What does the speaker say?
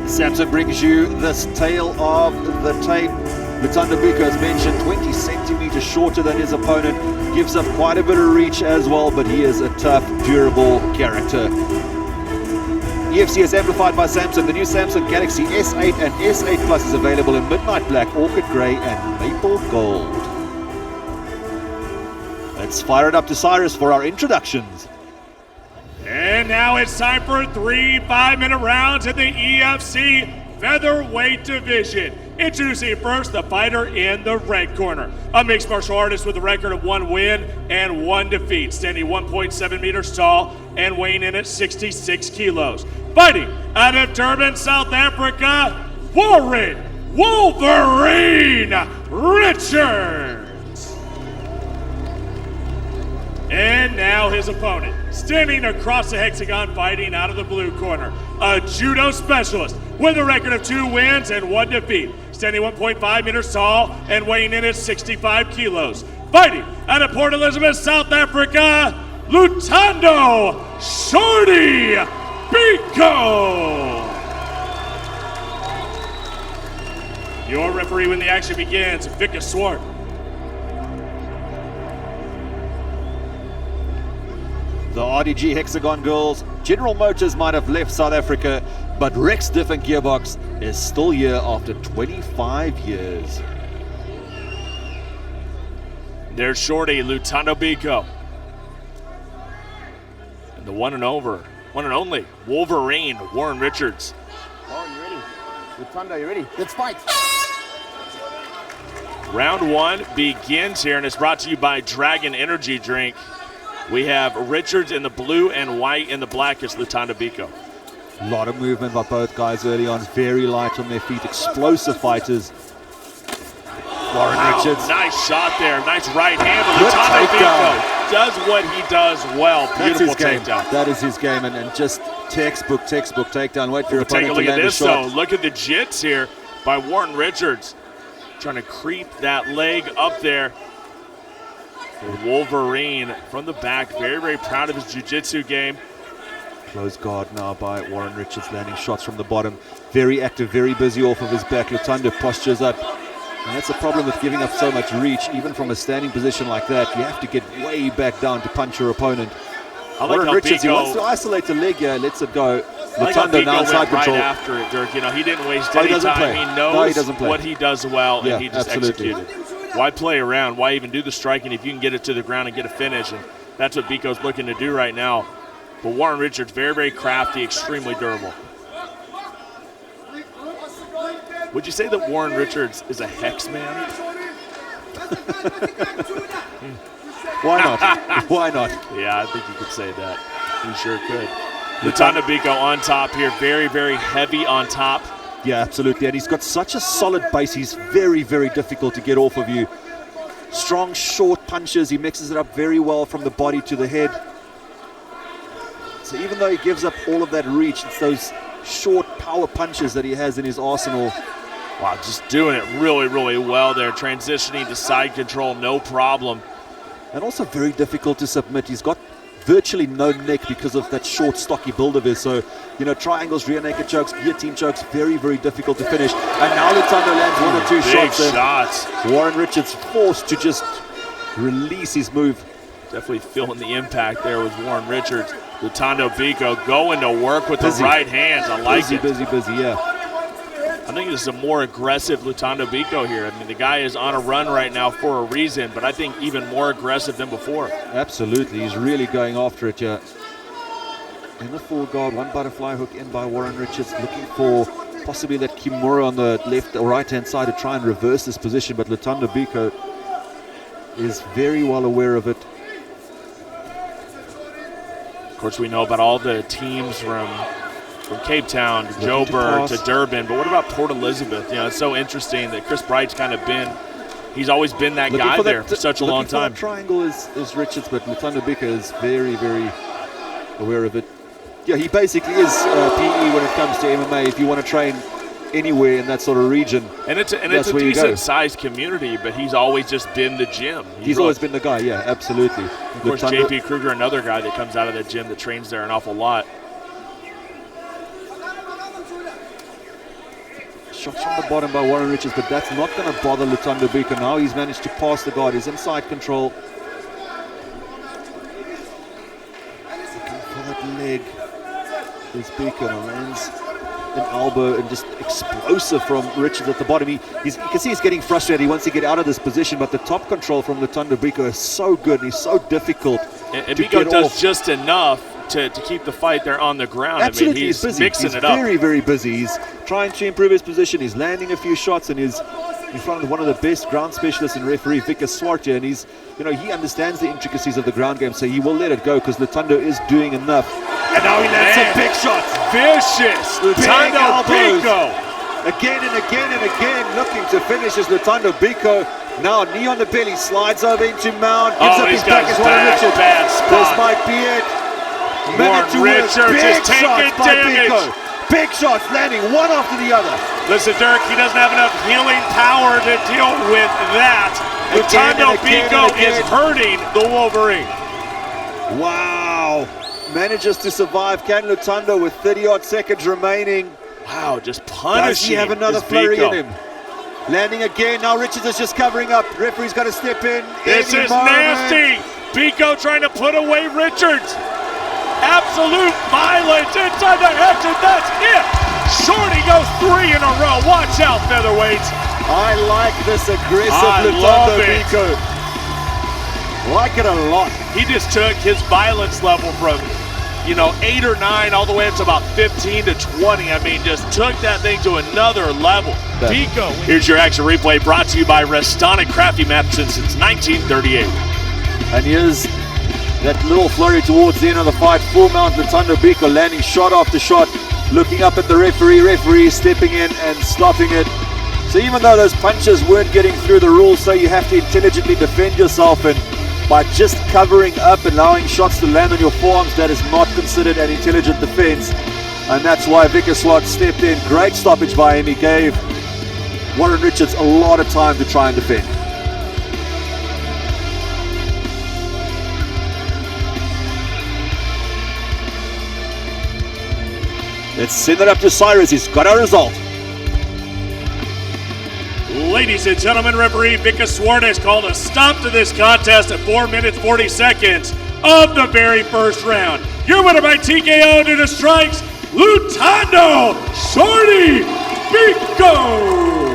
Samson brings you this tale of the tape. Luthando Biko, as mentioned, 20 centimeters shorter than his opponent, gives up quite a bit of reach as well, but he is a tough, durable character. EFC is amplified by Samson. The new Samson Galaxy S8 and S8 Plus is available in Midnight Black, Orchid Grey and Maple Gold. Let's fire it up to Cyrus for our introductions. And now it's time for 3 5-minute rounds in the EFC featherweight division. Introducing first the fighter in the red corner, a mixed martial artist with a record of 1 win and 1 defeat, standing 1.7 meters tall and weighing in at 66 kilos. Fighting out of Durban, South Africa, Warren Wolverine Richards. And now his opponent, standing across the hexagon, fighting out of the blue corner, a judo specialist with a record of 2 wins and 1 defeat, standing 1.5 meters tall and weighing in at 65 kilos. Fighting out of Port Elizabeth, South Africa, Luthando Shorty Biko. Your referee when the action begins, Victor Swart. The RDG Hexagon girls, General Motors might have left South Africa, but Rex Diff and Gearbox is still here after 25 years. There's Shorty, Luthando Biko. And the one and only Wolverine, Warren Richards. Oh, you ready? Luthando, you ready? Let's fight. Round 1 begins here, and it's brought to you by Dragon Energy Drink. We have Richards in the blue and white in the black is Luthando Biko. A lot of movement by both guys early on, very light on their feet, explosive fighters. Warren Richards. Nice shot there, nice right hand. Luthando Biko does what he does well. Beautiful takedown. That is his game, and just textbook takedown. Wait for your opponent to land a shot. Take a look at this though. Look at the jits here by Warren Richards. Trying to creep that leg up there. Wolverine from the back, very, very proud of his jiu-jitsu game. Close guard now by Warren Richards, landing shots from the bottom. Very active, very busy off of his back. Luthando postures up. And that's the problem with giving up so much reach, even from a standing position like that. You have to get way back down to punch your opponent. Warren Richards, he wants to isolate the leg here, lets it go. Luthando now inside control. Right after it, Dirk. You know, he didn't waste any time. He knows what he does well, and he just executed. Why play around? Why even do the striking if you can get it to the ground and get a finish? And that's what Biko's looking to do right now. But Warren Richards, very, very crafty, extremely durable. Would you say that Warren Richards is a hex man? Why not? Why not? Yeah, I think you could say that. You sure could. Luthando Biko on top here, very, very heavy on top. Yeah, absolutely. And he's got such a solid base. He's very, very difficult to get off of you. Strong, short punches. He mixes it up very well from the body to the head. So even though he gives up all of that reach, it's those short power punches that he has in his arsenal. Wow, just doing it really, really well there. Transitioning to side control, no problem. And also very difficult to submit. He's got virtually no neck because of that short, stocky build of his. So, you know, triangles, rear naked chokes, guillotine chokes, very, very difficult to finish. And now Luthando lands 1 or 2 big shots. shots. Warren Richards forced to just release his move. Definitely feeling the impact there with Warren Richards. Luthando Biko going to work with the right hands. I like it. Busy, yeah. I think this is a more aggressive Luthando Biko here. I mean, the guy is on a run right now for a reason, but I think even more aggressive than before. Absolutely. He's really going after it here. In the full guard, 1 butterfly hook in by Warren Richards, looking for possibly that Kimura on the left or right-hand side to try and reverse this position, but Luthando Biko is very well aware of it. Of course, we know about all the teams from Cape Town to Joburg to Durban, but what about Port Elizabeth? You know, it's so interesting that Chris Bright's kind of been, he's always been that guy there for such a long time. The triangle is Richards, but Luthando Biko is very, very aware of it. Yeah, he basically is PE when it comes to MMA. If you want to train anywhere in that sort of region, and it's a decent-sized community, but he's always just been the gym. He's always been the guy, yeah, absolutely. Of course, JP Kruger, another guy that comes out of that gym that trains there an awful lot. Shots from the bottom by Warren Richards, but that's not going to bother Luthando Biko. Now he's managed to pass the guard. He's inside control. Looking for that leg. There's Biko, and lands an elbow and just explosive from Richards at the bottom. You can see he's getting frustrated. He wants to get out of this position, but the top control from Luthando Biko is so good and he's so difficult. And to Biko get does off. just enough to keep the fight there on the ground. Absolutely, I mean, he's busy. mixing He's it up. very, very busy. He's trying to improve his position. He's landing a few shots, and he's in front of one of the best ground specialists in referee, Vikas Swartje, and he's, he understands the intricacies of the ground game, so he will let it go because Luthando is doing enough. And now he lands some big shots. Vicious. Luthando Biko. Again and again and again, looking to finish as Luthando Biko. Now knee on the belly, slides over into Mount, gives up his back as Warren Richards. Bad spot. This might be it. Warren Richards is taking damage. Big shots landing one after the other. Listen, Dirk, he doesn't have enough healing power to deal with that. Luthando Biko is hurting the Wolverine. Wow. Manages to survive. Can Luthando with 30-odd seconds remaining. Wow, just punishing. Does he have another flurry in him? Landing again. Now Richards is just covering up. Referee's got to step in. This is nasty. Biko trying to put away Richards. Absolute violence inside the head, and that's it. Shorty goes 3 in a row. Watch out, featherweights. I like this aggressive Luthando Biko. Like it a lot. He just took his violence level from 8 or 9 all the way up to about 15 to 20. I mean, just took that thing to another level. Biko. Here's your action replay brought to you by Restonic Crafty Maps since 1938. And here's that little flurry towards the end of the fight. Full mount Luthando Biko landing shot after shot, looking up at the referee stepping in and stopping it. So even though those punches weren't getting through the rules, so you have to intelligently defend yourself, and by just covering up and allowing shots to land on your forearms, that is not considered an intelligent defense. And that's why Vikas Swartje stepped in. Great stoppage by him. He gave Warren Richards a lot of time to try and defend. Let's send it up to Cyrus. He's got a result. Ladies and gentlemen, referee Vikas Swartje has called a stop to this contest at 4 minutes 40 seconds of the very first round. Your winner by TKO due to strikes, Luthando Biko.